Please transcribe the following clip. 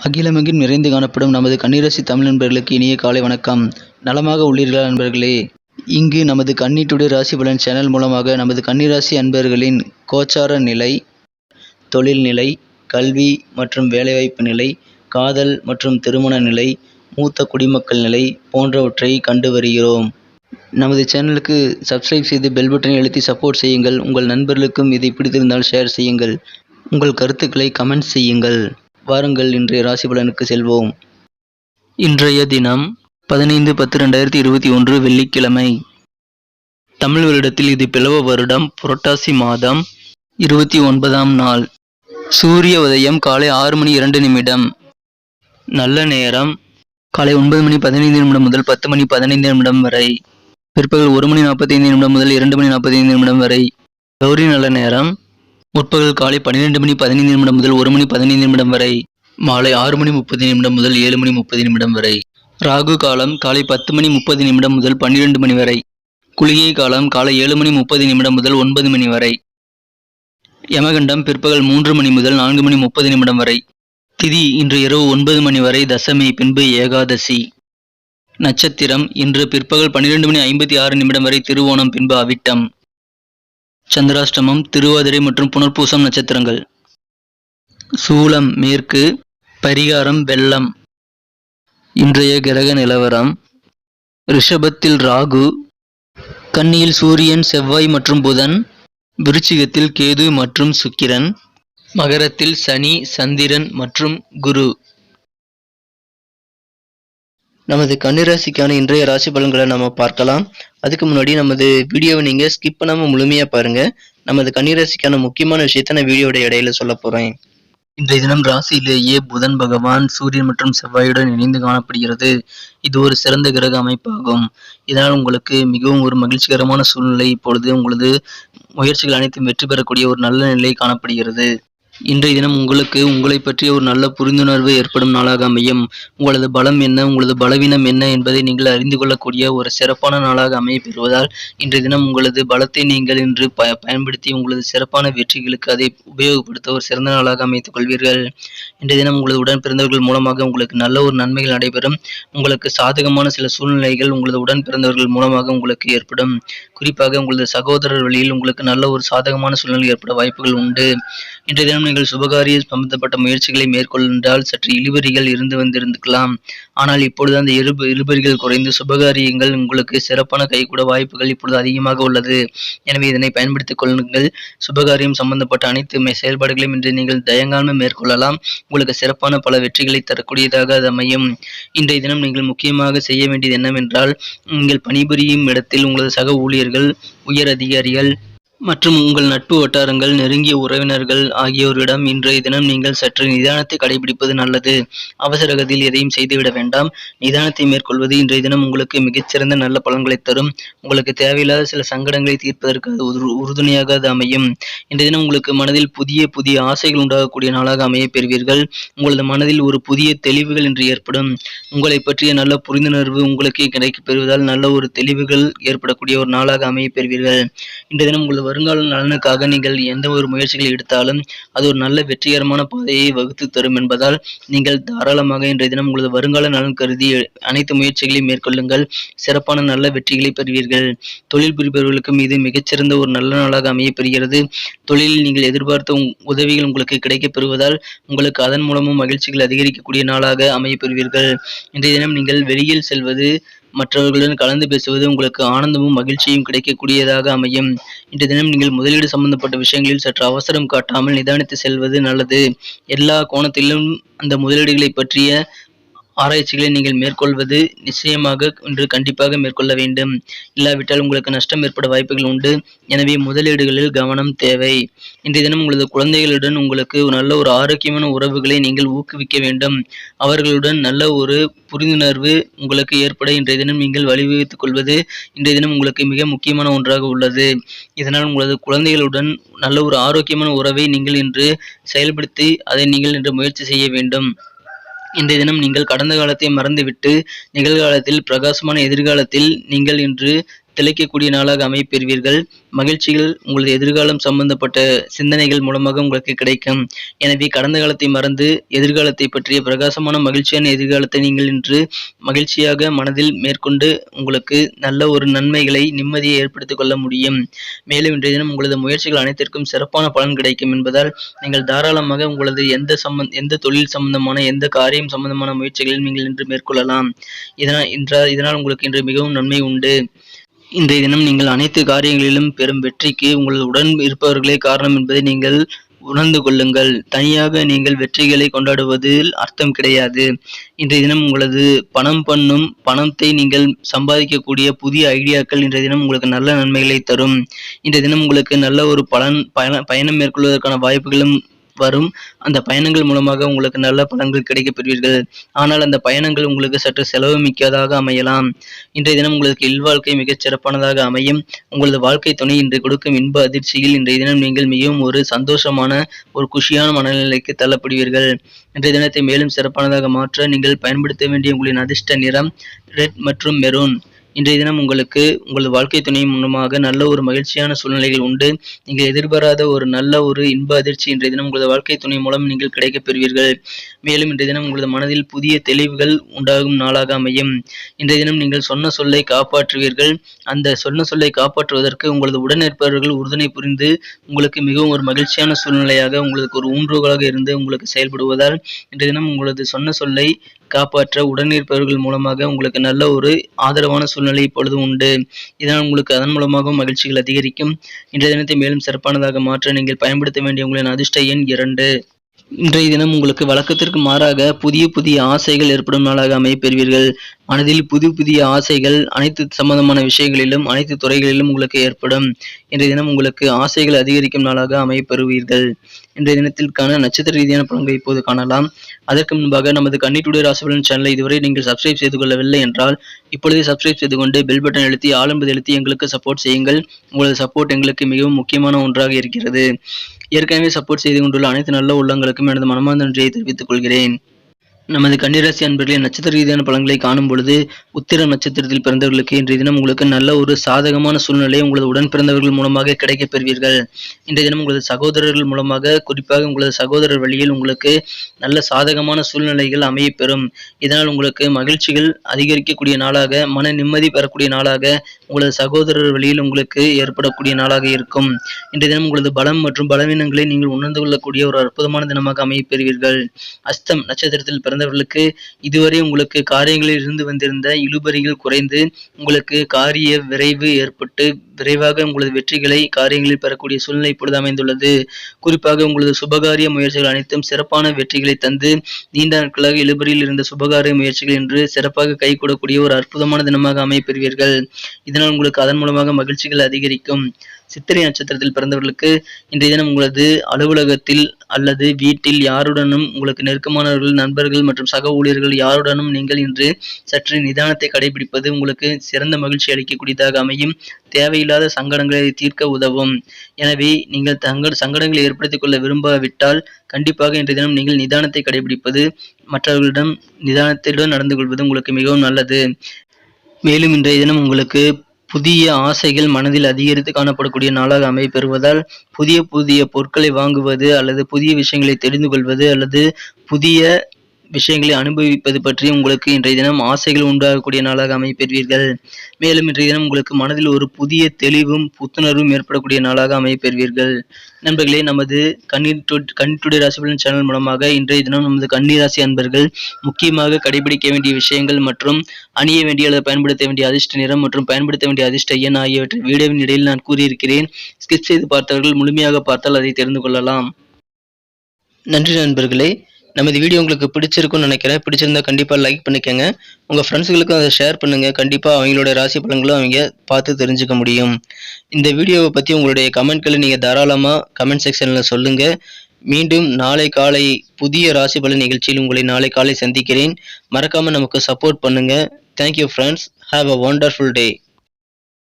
அகிலமெங்கும் நிறைந்து காணப்படும் நமது கன்னிராசி தமிழ் நண்பர்களுக்கு இனிய காலை வணக்கம். நலமாக உள்ளீர்களா நண்பர்களே? இங்கு நமது கன்னி டுடே ராசி பலன் சேனல் மூலமாக நமது கன்னிராசி அன்பர்களின் கோச்சார நிலை, தொழில் நிலை, கல்வி மற்றும் வேலைவாய்ப்பு நிலை, காதல் மற்றும் திருமண நிலை, மூத்த குடிமக்கள் நிலை போன்றவற்றை கண்டு வருகிறோம். நமது சேனலுக்கு சப்ஸ்கிரைப் செய்து பெல் பட்டனை அழுத்தி சப்போர்ட் செய்யுங்கள். உங்கள் நண்பர்களுக்கும் இதை பிடித்திருந்தால் ஷேர் செய்யுங்கள். உங்கள் கருத்துக்களை கமெண்ட் செய்யுங்கள். வாருங்கள் இன்றைய ராசி பலனுக்கு செல்வோம். இன்றைய தினம் 15/10/2021 வெள்ளிக்கிழமை. தமிழ் வருடத்தில் இது பிளவ வருடம் புரட்டாசி மாதம் 29ஆம் நாள். சூரிய உதயம் காலை 6:02 நல்ல நேரம் காலை 9:15 முதல் 10:15 வரை. பிற்பகல் 1:45 முதல் 2:45 வரை. கௌரி நல்ல நேரம் முற்பகல் காலை 12:15 முதல் 1:15 வரை. மாலை 6:30 முதல் 7:30 வரை. ராகு காலம் காலை 10:30 முதல் 12 வரை. குளிகை காலம் காலை 7:30 முதல் 9 வரை. யமகண்டம் பிற்பகல் 3 முதல் 4:30 வரை. திதி இன்று இரவு 9 வரை தசமி, பின்பு ஏகாதசி. நட்சத்திரம் இன்று பிற்பகல் 12:56 வரை திருவோணம், பின்பு அவிட்டம். சந்திராஷ்டமம் திருவாதிரை மற்றும் புனர்பூசம் நட்சத்திரங்கள். சூலம் மேற்கு, பரிகாரம் வெள்ளம். இன்றைய கிரக நிலவரம்: ரிஷபத்தில் ராகு, கன்னியில் சூரியன், செவ்வாய் மற்றும் புதன், விருச்சிகத்தில் கேது மற்றும் சுக்கிரன், மகரத்தில் சனி, சந்திரன் மற்றும் குரு. நமது கன்னிராசிக்கான இன்றைய ராசி பலன்களை நம்ம பார்க்கலாம். அதுக்கு முன்னாடி நமது வீடியோவை நீங்கள் ஸ்கிப் பண்ணாமல் முழுமையாக பாருங்கள். நமது கன்னிராசிக்கான முக்கியமான விஷயத்தை நான் வீடியோட இடையில சொல்ல போகிறேன். இன்றைய தினம் ராசியிலேயே புதன் பகவான் சூரியன் மற்றும் செவ்வாயுடன் இணைந்து காணப்படுகிறது. இது ஒரு சிறந்த கிரக அமைப்பாகும். இதனால் உங்களுக்கு மிகவும் ஒரு மகிழ்ச்சிகரமான சூழ்நிலை, இப்பொழுது உங்களது முயற்சிகள் அனைத்தும் வெற்றி பெறக்கூடிய ஒரு நல்ல நிலை காணப்படுகிறது. இன்றைய தினம் உங்களுக்கு உங்களை பற்றிய ஒரு நல்ல புரிந்துணர்வு ஏற்படும் நாளாக அமையும். உங்களது பலம் என்ன, உங்களது பலவீனம் என்ன என்பதை நீங்கள் அறிந்து கொள்ளக்கூடிய ஒரு சிறப்பான நாளாக அமையப்பெறுவதால் இன்றைய தினம் உங்களது பலத்தை நீங்கள் இன்று பயன்படுத்தி உங்களது சிறப்பான வெற்றிகளுக்கு அதை உபயோகப்படுத்த ஒரு சிறந்த நாளாக அமைத்துக் கொள்வீர்கள். இன்றைய தினம் உங்களது உடன் பிறந்தவர்கள் மூலமாக உங்களுக்கு நல்ல ஒரு நன்மைகள் நடைபெறும். உங்களுக்கு சாதகமான சில சூழ்நிலைகள் உங்களது உடன் பிறந்தவர்கள் மூலமாக உங்களுக்கு ஏற்படும். குறிப்பாக உங்களது சகோதரர் வழியில் உங்களுக்கு நல்ல ஒரு சாதகமான சூழ்நிலை ஏற்பட வாய்ப்புகள் உண்டு. இன்றைய தினம் நீங்கள் சுபகாரிய சம்பந்தப்பட்ட முயற்சிகளை மேற்கொண்டால் சற்று இழுபறிகள் இருந்து வந்திருக்கலாம். ஆனால் இப்பொழுது அந்த இழுபறிகள் குறைந்து சுபகாரியங்கள் உங்களுக்கு சிறப்பான கைகூட வாய்ப்புகள் இப்பொழுது அதிகமாக உள்ளது. எனவே இதனை பயன்படுத்திக் கொள்ளுங்கள். சுபகாரியம் சம்பந்தப்பட்ட அனைத்து செயல்பாடுகளையும் இன்று நீங்கள் தயங்காமல் மேற்கொள்ளலாம். உங்களுக்கு சிறப்பான பல வெற்றிகளை தரக்கூடியதாக அது அமையும். இன்றைய தினம் நீங்கள் முக்கியமாக செய்ய வேண்டியது என்னவென்றால், நீங்கள் பணிபுரியும் இடத்தில் உங்களது சக ஊழியர்கள், உயர் அதிகாரிகள் மற்றும் உங்கள் நட்பு வட்டாரங்கள், நெருங்கிய உறவினர்கள் ஆகியோரிடம் இன்றைய தினம் நீங்கள் சற்று நிதானத்தை கடைபிடிப்பது நல்லது. அவசரகதியில் எதையும் செய்துவிட வேண்டாம். நிதானத்தை மேற்கொள்வது இன்றைய தினம் உங்களுக்கு மிகச்சிறந்த நல்ல பலன்களை தரும். உங்களுக்கு தேவையில்லாத சில சங்கடங்களை தீர்ப்பதற்கு அது உறுதுணையாக அது அமையும். இன்றைய தினம் உங்களுக்கு மனதில் புதிய ஆசைகள் உண்டாகக்கூடிய நாளாக அமைய பெறுவீர்கள். உங்களது மனதில் ஒரு புதிய தெளிவுகள் இன்று ஏற்படும். உங்களை பற்றிய நல்ல புரிந்துணர்வு உங்களுக்கு கிடைக்கப் பெறுவதால் நல்ல ஒரு தெளிவுகள் ஏற்படக்கூடிய ஒரு நாளாக அமைய பெறுவீர்கள். இன்றைய தினம் உங்களது வருங்கால நலனுக்காக நீங்கள் எந்த ஒரு முயற்சிகளை எடுத்தாலும் அது ஒரு நல்ல வெற்றிகரமான பாதையை வகுத்து தரும் என்பதால் நீங்கள் தாராளமாக இன்றைய தினம் உங்களது வருங்கால நலன் கருதி அனைத்து முயற்சிகளையும் மேற்கொள்ளுங்கள். சிறப்பான நல்ல வெற்றிகளை பெறுவீர்கள். தொழில் புரிபவர்களுக்கும் இது மிகச்சிறந்த ஒரு நல்ல நாளாக அமைய பெறுகிறது. தொழிலில் நீங்கள் எதிர்பார்த்த உதவிகள் உங்களுக்கு கிடைக்கப் பெறுவதால் உங்களுக்கு அதன் மூலமும் மகிழ்ச்சிகள் அதிகரிக்கக்கூடிய நாளாக அமைய பெறுவீர்கள். இன்றைய தினம் நீங்கள் வெளியில் செல்வது, மற்றவர்களுடன் கலந்து பேசுவது உங்களுக்கு ஆனந்தமும் மகிழ்ச்சியும் கிடைக்கக்கூடியதாக அமையும். இன்றைய தினம் நீங்கள் முதலீடு சம்பந்தப்பட்ட விஷயங்களில் சற்று அவசரம் காட்டாமல் நிதானித்து செல்வது நல்லது. எல்லா கோணத்திலும் அந்த முதலீடுகளை பற்றிய ஆராய்ச்சிகளை நீங்கள் மேற்கொள்வது நிச்சயமாக இன்று கண்டிப்பாக மேற்கொள்ள வேண்டும். இல்லாவிட்டால் உங்களுக்கு நஷ்டம் ஏற்பட வாய்ப்புகள் உண்டு. எனவே முதலீடுகளில் கவனம் தேவை. இன்றைய தினம் உங்களது குழந்தைகளுடன் உங்களுக்கு நல்ல ஒரு ஆரோக்கியமான உறவுகளை நீங்கள் ஊக்குவிக்க வேண்டும். அவர்களுடன் நல்ல ஒரு புரிந்துணர்வு உங்களுக்கு ஏற்பட இன்றைய தினம் நீங்கள் வழிவகுத்துக் கொள்வது இன்றைய தினம் உங்களுக்கு மிக முக்கியமான ஒன்றாக உள்ளது. இதனால் உங்களது குழந்தைகளுடன் நல்ல ஒரு ஆரோக்கியமான உறவை நீங்கள் இன்று செயல்படுத்தி அதை நீங்கள் இன்று முயற்சி செய்ய வேண்டும். இன்றைய தினம் நீங்கள் கடந்த காலத்தை மறந்துவிட்டு நிகழ்காலத்தில் பிரகாசமான எதிர்காலத்தில் நீங்கள் இன்று திளைக்கக்கூடிய நாளாக அமைப்பெறுவீர்கள். மகிழ்ச்சிகள் உங்களது எதிர்காலம் சம்பந்தப்பட்ட சிந்தனைகள் மூலமாக உங்களுக்கு கிடைக்கும். எனவே கடந்த காலத்தை மறந்து எதிர்காலத்தை பற்றிய பிரகாசமான மகிழ்ச்சியான எதிர்காலத்தை நீங்கள் இன்று மகிழ்ச்சியாக மனதில் மேற்கொண்டு உங்களுக்கு நல்ல ஒரு நன்மைகளை நிம்மதியை ஏற்படுத்திக் கொள்ள முடியும். மேலும் இன்றைய தினம் உங்களது முயற்சிகள் அனைத்திற்கும் சிறப்பான பலன் கிடைக்கும் என்பதால் நீங்கள் தாராளமாக உங்களது எந்த தொழில் சம்பந்தமான எந்த காரியம் சம்பந்தமான முயற்சிகளையும் நீங்கள் இன்று மேற்கொள்ளலாம். இதனால் உங்களுக்கு இன்று மிகவும் நன்மை உண்டு. இன்றைய தினம் நீங்கள் அனைத்து காரியங்களிலும் பெறும் வெற்றிக்கு உங்களது உடன் இருப்பவர்களே காரணம் என்பதை நீங்கள் உணர்ந்து கொள்ளுங்கள். தனியாக நீங்கள் வெற்றிகளை கொண்டாடுவதில் அர்த்தம் கிடையாது. இன்றைய தினம் உங்களது பணத்தை நீங்கள் சம்பாதிக்கக்கூடிய புதிய ஐடியாக்கள் இன்றைய தினம் உங்களுக்கு நல்ல நன்மைகளை தரும். இன்றைய தினம் உங்களுக்கு நல்ல ஒரு பயணம் மேற்கொள்வதற்கான வாய்ப்புகளும் வரும். அந்த பயணங்கள் மூலமாக உங்களுக்கு நல்ல பலன்கள் கிடைக்கப் பெறுவீர்கள். ஆனால் அந்த பயணங்கள் உங்களுக்கு சற்று செலவு மிக்கதாக அமையலாம். இன்றைய தினம் உங்களுக்கு இல்வாழ்க்கை மிகச் சிறப்பானதாக அமையும். உங்களது வாழ்க்கை துணை இன்று கொடுக்கும் இன்ப அதிர்ச்சியில் இன்றைய தினம் நீங்கள் மிகவும் ஒரு சந்தோஷமான ஒரு குஷியான மனநிலைக்கு தள்ளப்படுவீர்கள். இன்றைய தினத்தை மேலும் சிறப்பானதாக மாற்ற நீங்கள் பயன்படுத்த வேண்டிய உங்களின் அதிர்ஷ்ட நிறம் ரெட் மற்றும் மெரூன். இன்றைய தினம் உங்களுக்கு உங்களது வாழ்க்கை துணை மூலமாக நல்ல ஒரு மகிழ்ச்சியான சூழ்நிலைகள் உண்டு. நீங்கள் எதிர்பாராத ஒரு நல்ல ஒரு இன்ப அதிர்ச்சி இன்றைய தினம் உங்களது வாழ்க்கை துணை மூலம் நீங்கள் கிடைக்கப் பெறுவீர்கள். மேலும் இன்றைய தினம் உங்களது மனதில் புதிய தெளிவுகள் உண்டாகும் நாளாக அமையும். இன்றைய தினம் நீங்கள் சொன்ன சொல்லை காப்பாற்றுவீர்கள். அந்த சொன்ன சொல்லை காப்பாற்றுவதற்கு உங்களது உடனிருப்பவர்கள் உறுதுணை புரிந்து உங்களுக்கு மிகவும் ஒரு மகிழ்ச்சியான சூழ்நிலையாக உங்களுக்கு ஒரு ஊன்றுகோலாக இருந்து உங்களுக்கு செயல்படுவதால் இன்றைய தினம் உங்களது சொன்ன சொல்லை காப்பாற்ற உடனிருப்பவர்கள் மூலமாக உங்களுக்கு நல்ல ஒரு ஆதரவான சூழ்நிலை இப்பொழுது உண்டு. இதனால் உங்களுக்கு அதன் மூலமாக மகிழ்ச்சிகள் அதிகரிக்கும். இன்றைய தினத்தை மேலும் சிறப்பானதாக மாற்ற நீங்கள் பயன்படுத்த வேண்டிய உங்களின் அதிர்ஷ்ட எண் 2. இன்றைய தினம் உங்களுக்கு வழக்கத்திற்கு மாறாக புதிய ஆசைகள் ஏற்படும் நாளாக அமைப்பெறுவீர்கள். மனதில் புதிய ஆசைகள் அனைத்து சம்பந்தமான விஷயங்களிலும் அனைத்து துறைகளிலும் உங்களுக்கு ஏற்படும். இன்றைய தினம் உங்களுக்கு ஆசைகள் அதிகரிக்கும் நாளாக அமைப்பெறுவீர்கள். இன்றைய தினத்திற்கான நட்சத்திர ரீதியான பலன்களை இப்போது காணலாம். அதற்கு முன்பாக நமது கன்னி டுடே ராசி பலன் சேனலை இதுவரை நீங்கள் சப்ஸ்கிரைப் செய்து கொள்ளவில்லை என்றால் இப்பொழுதே சப்ஸ்கிரைப் செய்து கொண்டு பெல் பட்டன் அழுத்தி ஆல் என்பதை அழுத்தி எங்களுக்கு சப்போர்ட் செய்யுங்கள். உங்களது சப்போர்ட் எங்களுக்கு மிகவும் முக்கியமான ஒன்றாக இருக்கிறது. ஏற்கனவே சப்போர்ட் செய்து கொண்டுள்ள அனைத்து நல்ல உள்ளங்களுக்கும் எனது மனமார்ந்த நன்றியை தெரிவித்துக் கொள்கிறேன். நமது கன்னிராசி அன்பர்களின் நட்சத்திர ரீதியான பலன்களை காணும் பொழுது உத்திர நட்சத்திரத்தில் பிறந்தவர்களுக்கு இன்றைய தினம் உங்களுக்கு நல்ல ஒரு சாதகமான சூழ்நிலை உங்களது உடன் பிறந்தவர்கள் மூலமாக கிடைக்கப் பெறுவீர்கள். இன்றைய தினம் உங்களது சகோதரர்கள் மூலமாக குறிப்பாக உங்களது சகோதரர் வழியில் உங்களுக்கு நல்ல சாதகமான சூழ்நிலைகள் அமையப்பெறும். இதனால் உங்களுக்கு மகிழ்ச்சிகள் அதிகரிக்கக்கூடிய நாளாக மன நிம்மதி பெறக்கூடிய நாளாக உங்களது சகோதரர் வழியில் உங்களுக்கு ஏற்படக்கூடிய நாளாக இருக்கும். இன்றைய தினம் உங்களது பலம் மற்றும் பலவீனங்களை நீங்கள் உணர்ந்து கொள்ளக்கூடிய ஒரு அற்புதமான தினமாக அமையப்பெறுவீர்கள். அஸ்தம் நட்சத்திரத்தில் பிறந்தவர்களுக்கு இதுவரை உங்களுக்கு காரியங்களில் இருந்து வந்திருந்த இழுபறிகள் குறைந்து உங்களுக்கு காரிய விரைவு ஏற்பட்டு விரைவாக உங்களது வெற்றிகளை காரியங்களில் பெறக்கூடிய சூழ்நிலை இப்பொழுது அமைந்துள்ளது. குறிப்பாக உங்களது சுபகாரிய முயற்சிகள் அனைத்தும் சிறப்பான வெற்றிகளை தந்து நீண்ட நாட்களாக இழுபறியில் இருந்த சுபகாரிய முயற்சிகள் என்று சிறப்பாக கைகூடக்கூடிய ஒரு அற்புதமான தினமாக அமைப்பெறுவீர்கள். இதனால் உங்களுக்கு அதன் மூலமாக மகிழ்ச்சிகள் அதிகரிக்கும். சித்திரை நட்சத்திரத்தில் பிறந்தவர்களுக்கு இன்றைய தினம் உங்களது அலுவலகத்தில் அல்லது வீட்டில் யாருடனும் உங்களுக்கு நெருக்கமானவர்கள் நண்பர்கள் மற்றும் சக ஊழியர்கள் யாருடனும் நீங்கள் இன்று சற்று நிதானத்தை கடைபிடிப்பது உங்களுக்கு சிறந்த மகிழ்ச்சி அளிக்கக்கூடியதாக அமையும். தேவையில்லாத சங்கடங்களை தீர்க்க உதவும். எனவே நீங்கள் தங்கள் சங்கடங்களை ஏற்படுத்திக் கொள்ள விரும்பாவிட்டால் கண்டிப்பாக இன்றைய தினம் நீங்கள் நிதானத்தை கடைபிடிப்பது மற்றவர்களிடம் நிதானத்துடன் நடந்து கொள்வது உங்களுக்கு மிகவும் நல்லது. மேலும் இன்றைய தினம் உங்களுக்கு புதிய ஆசைகள் மனதில் அதிகரித்து காணப்படக்கூடிய நாளாக அமைப்பெறுவதால் புதிய பொருட்களை வாங்குவது அல்லது புதிய விஷயங்களை தெரிந்து கொள்வது அல்லது புதிய விஷயங்களை அனுபவிப்பது பற்றி உங்களுக்கு இன்றைய தினம் ஆசைகள் உண்டாகக்கூடிய நாளாக அமைப்பெறுவீர்கள். மேலும் இன்றைய தினம் உங்களுக்கு மனதில் ஒரு புதிய தெளிவும் புத்துணர்வும் ஏற்படக்கூடிய நாளாக அமைப்பெறுவீர்கள். நண்பர்களே, நமது கன்னி டுடே ராசி பலன் சேனல் மூலமாக இன்றைய தினம் நமது கன்னி ராசி அன்பர்கள் முக்கியமாக கடைபிடிக்க வேண்டிய விஷயங்கள் மற்றும் அணிய வேண்டிய அல்லது பயன்படுத்த வேண்டிய அதிர்ஷ்ட நிறம் மற்றும் பயன்படுத்த வேண்டிய அதிர்ஷ்ட எண் ஆகியவற்றை வீடியோவின் இடையில் நான் கூறியிருக்கிறேன். ஸ்கிப் செய்து பார்த்தவர்கள் முழுமையாக பார்த்தால் அதை தெரிந்து கொள்ளலாம். நன்றி நண்பர்களே. நமது வீடியோ உங்களுக்கு பிடிச்சிருக்கும்னு நினைக்கிறேன். பிடிச்சிருந்தா கண்டிப்பாக லைக் பண்ணிக்கோங்க. உங்கள் ஃப்ரெண்ட்ஸுகளுக்கும் அதை ஷேர் பண்ணுங்கள். கண்டிப்பாக அவங்களோட ராசி பலன்களும் அவங்க பார்த்து தெரிஞ்சுக்க முடியும். இந்த வீடியோவை பற்றி உங்களுடைய கமெண்ட்களை நீங்கள் தாராளமாக கமெண்ட் செக்ஷனில் சொல்லுங்கள். மீண்டும் நாளை காலை புதிய ராசி பலன் நிகழ்ச்சியில் உங்களை நாளை காலை சந்திக்கிறேன். மறக்காமல் நமக்கு சப்போர்ட் பண்ணுங்கள். Thank you friends. Have a wonderful day.